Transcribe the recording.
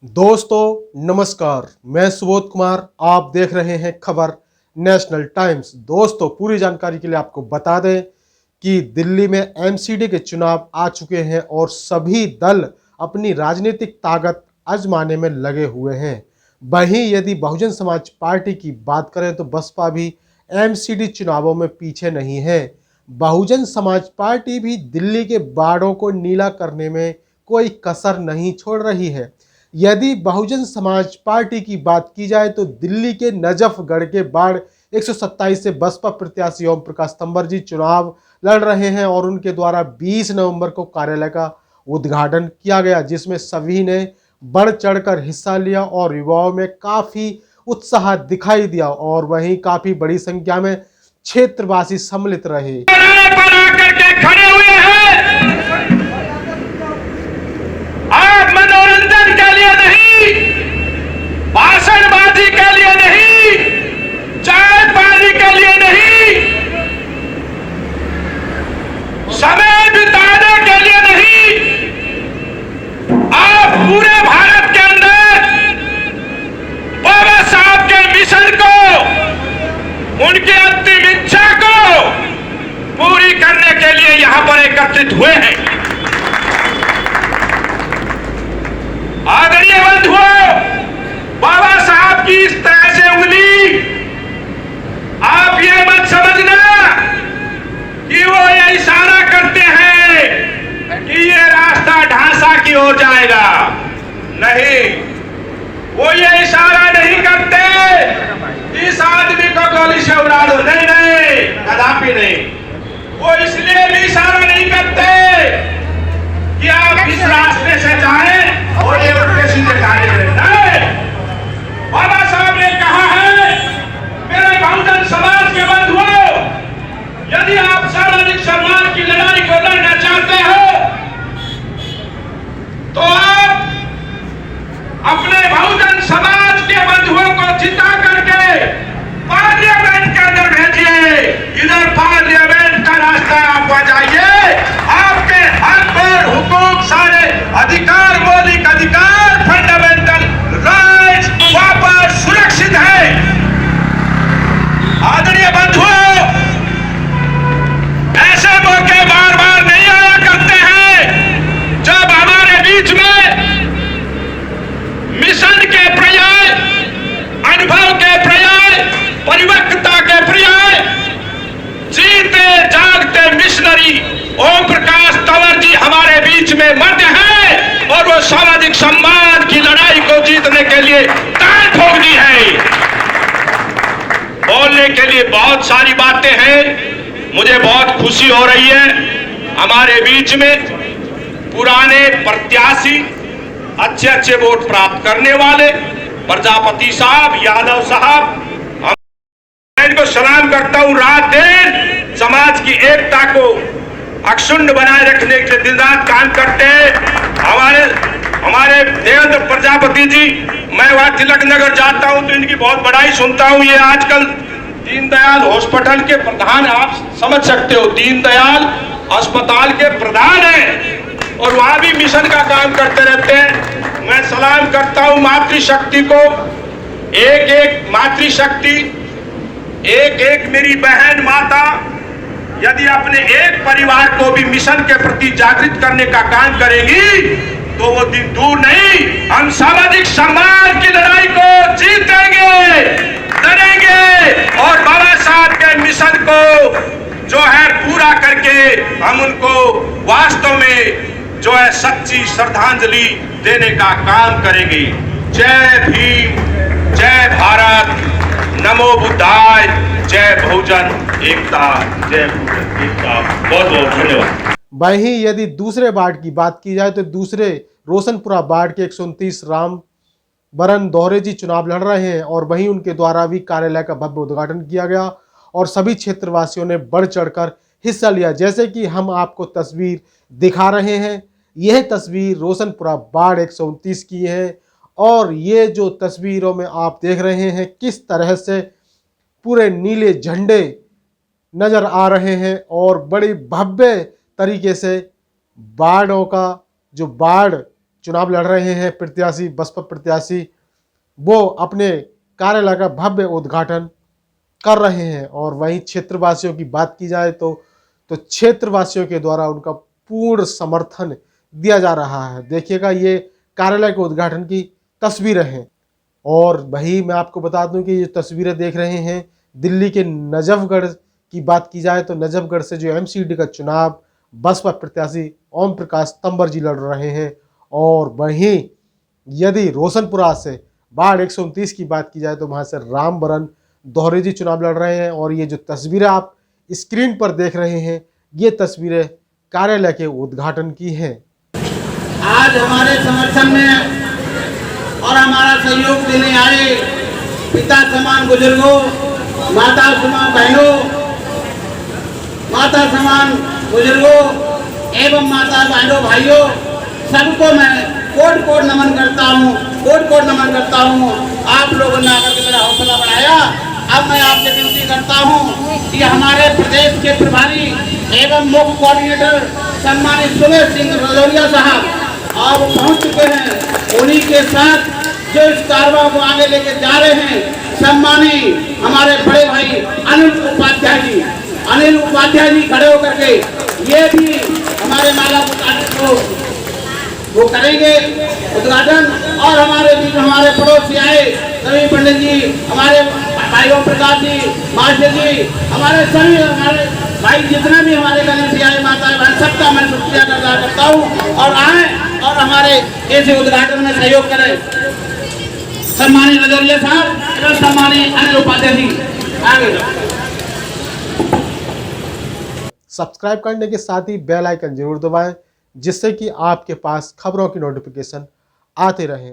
दोस्तों नमस्कार, मैं सुबोध कुमार। आप देख रहे हैं खबर नेशनल टाइम्स। दोस्तों पूरी जानकारी के लिए आपको बता दें कि दिल्ली में एमसीडी के चुनाव आ चुके हैं और सभी दल अपनी राजनीतिक ताकत आजमाने में लगे हुए हैं। वहीं यदि बहुजन समाज पार्टी की बात करें तो बसपा भी एमसीडी चुनावों में पीछे नहीं है। बहुजन समाज पार्टी भी दिल्ली के बाड़ों को नीला करने में कोई कसर नहीं छोड़ रही है। यदि बहुजन समाज पार्टी की बात की जाए तो दिल्ली के नजफगढ़ के बाढ़ 127 से बसपा प्रत्याशी ओम प्रकाश तंवर जी चुनाव लड़ रहे हैं और उनके द्वारा 20 नवंबर को कार्यालय का उद्घाटन किया गया, जिसमें सभी ने बढ़ चढ़कर हिस्सा लिया और युवाओं में काफी उत्साह दिखाई दिया और वहीं काफी बड़ी संख्या में क्षेत्रवासी सम्मिलित रहे। खड़े हुए हैं, आप मनोरंजन के लिए नहीं, भाषणबाजी के लिए नहीं, चाय पानी के लिए नहीं, समय बिताने के लिए नहीं, आप पूरे भारत के अंदर बाबा साहब के मिशन को, उनकी अंतिम इच्छा को पूरी करने के लिए यहां पर एकत्रित हुए हैं। आदरणीय बंधुओं, बाबा साहब की इस तरह से उंगली, आप ये मत समझना कि वो ये इशारा करते हैं कि ये रास्ता ढांसा की ओर जाएगा। नहीं, वो ये इशारा नहीं करते इस आदमी को गोली से उड़ा दो। नहीं नहीं, कदापि नहीं। वो इसलिए भी इशारा नहीं करते कि आप इस रास्ते से जाएं और ये उनके सीधे कार्य करें। नहीं, बाबा साहब ने कहा है, मेरे बहुजन समाज के बंधुओं, यदि आप सामाजिक सम्मान की लड़ाई को लड़ना चाहते हो तो आप अपने बहुजन समाज के बंधुओं को जिता करके पार्लियामेंट के अंदर भेजिए। इधर पार्लियामेंट का रास्ता आप बजाइए। आपके हक और हुकूक, सारे अधिकार, मौलिक अधिकार, फंडामेंटल राइट्स वापस सुरक्षित है। आदरणीय बंधुओं, ऐसे मौके बार बार नहीं आया करते हैं जब हमारे बीच में मिशन के पर्याय, अनुभव के पर्याय, परिपक्वता के पर्याय, जीते जागते मिशनरी ओम प्रकाश तंवर जी हमारे बीच में मध्य हैं और वो सामाजिक सम्मान की लड़ाई को जीतने के लिए ताल ठोकनी है। बोलने के लिए बहुत सारी बातें हैं। मुझे बहुत खुशी हो रही है, हमारे बीच में पुराने प्रत्याशी, अच्छे अच्छे वोट प्राप्त करने वाले प्रजापति साहब, यादव साहब, इनको सलाम करता हूं। रात दिन समाज की एकता को अक्षुण्ण बनाए रखने के लिए दिन रात काम करते हैं। हमारे देवेंद्र प्रजापति जी, मैं वहां तिलक नगर जाता हूं तो इनकी बहुत बड़ाई सुनता हूं। ये आजकल दीनदयाल हॉस्पिटल के प्रधान, आप समझ सकते हो, दीनदयाल अस्पताल के प्रधान हैं और वहां भी मिशन का काम करते रहते हैं। मैं सलाम करता हूं मातृशक्ति को। एक एक मातृशक्ति, एक एक मेरी बहन माता यदि अपने एक परिवार को भी मिशन के प्रति जागृत करने का काम करेगी तो वो दिन दूर नहीं, हम सामाजिक सम्मान की लड़ाई को जीतेंगे, लड़ेंगे और बाबा साहब के मिशन को जो है पूरा करके हम उनको वास्तव में जो है सच्ची श्रद्धांजलि देने का काम करेंगे। जय भीम, जय भारत, नमो बुद्धाय, जय बहुजन एकता, जय बहुजन एकता। बहुत बहुत धन्यवाद। वहीं यदि दूसरे वार्ड की बात की जाए तो दूसरे रोशनपुरा वार्ड के 129 राम बरन दोहरे जी चुनाव लड़ रहे हैं और वहीं उनके द्वारा भी कार्यालय का भव्य उद्घाटन किया गया और सभी क्षेत्रवासियों ने बढ़ चढ़कर हिस्सा लिया। जैसे कि हम आपको तस्वीर दिखा रहे हैं, यह तस्वीर रोशनपुरा वार्ड 129 की है और ये जो तस्वीरों में आप देख रहे हैं किस तरह से पूरे नीले झंडे नजर आ रहे हैं और बड़ी भव्य तरीके से बाढ़ों का जो बाढ़ चुनाव लड़ रहे हैं प्रत्याशी, बसपा प्रत्याशी, वो अपने कार्यालय का भव्य उद्घाटन कर रहे हैं। और वहीं क्षेत्रवासियों की बात की जाए तो क्षेत्रवासियों के द्वारा उनका पूर्ण समर्थन दिया जा रहा है। देखिएगा, ये कार्यालय के उद्घाटन की तस्वीरें हैं। और वही मैं आपको बता दूं कि ये तस्वीरें देख रहे हैं दिल्ली के नजफगढ़ की बात की जाए तो नजफगढ़ से जो एमसीडी का चुनाव बसपा प्रत्याशी ओम प्रकाश तंवर जी लड़ रहे हैं। और वहीं यदि रोशनपुरा से वार्ड 129 की बात की जाए तो वहां से रामबरन दोहरे जी चुनाव लड़ रहे हैं। और ये जो तस्वीरें आप स्क्रीन पर देख रहे हैं, ये तस्वीरें कार्यालय के उद्घाटन की हैं। आज हमारे समर्थन में और हमारा सहयोग देने आए पिता समान बुजुर्गों, माता समान बहनों, माता समान बुजुर्गों एवं माता बहनों, भाइयों, सबको मैं कोट कोट नमन करता हूँ, कोट कोट नमन करता हूँ। आप लोगों ने आकर के मेरा हौसला बढ़ाया। अब मैं आपसे विनती करता हूँ कि हमारे प्रदेश के प्रभारी एवं मुख्य कोऑर्डिनेटर सम्मानित सुमेश सिंह रजौरिया साहब आप पहुँच चुके हैं। उन्हीं के साथ जो इस कारवां को आगे लेके जा रहे हैं सम्मानित हमारे बड़े भाई अनिल उपाध्याय जी खड़े होकर के ये भी हमारे माला को वो करेंगे उद्घाटन। और हमारे बीच हमारे पड़ोसी आए रवि पंडित जी, हमारे भाई ओम प्रकाश जी, मास्टर जी, हमारे सभी हमारे भाई जितने भी हमारे गले से आए माता बहन, सबका मैं शुक्रिया करता हूँ। और आए और हमारे ऐसे उद्घाटन में सहयोग करें। सम्मानित रजौरिया साहब और सम्मानित अनिल उपाध्याय जी आगे सब्सक्राइब करने के साथ ही बेल आइकन जरूर दबाएं, जिससे कि आपके पास खबरों की नोटिफिकेशन आते रहें।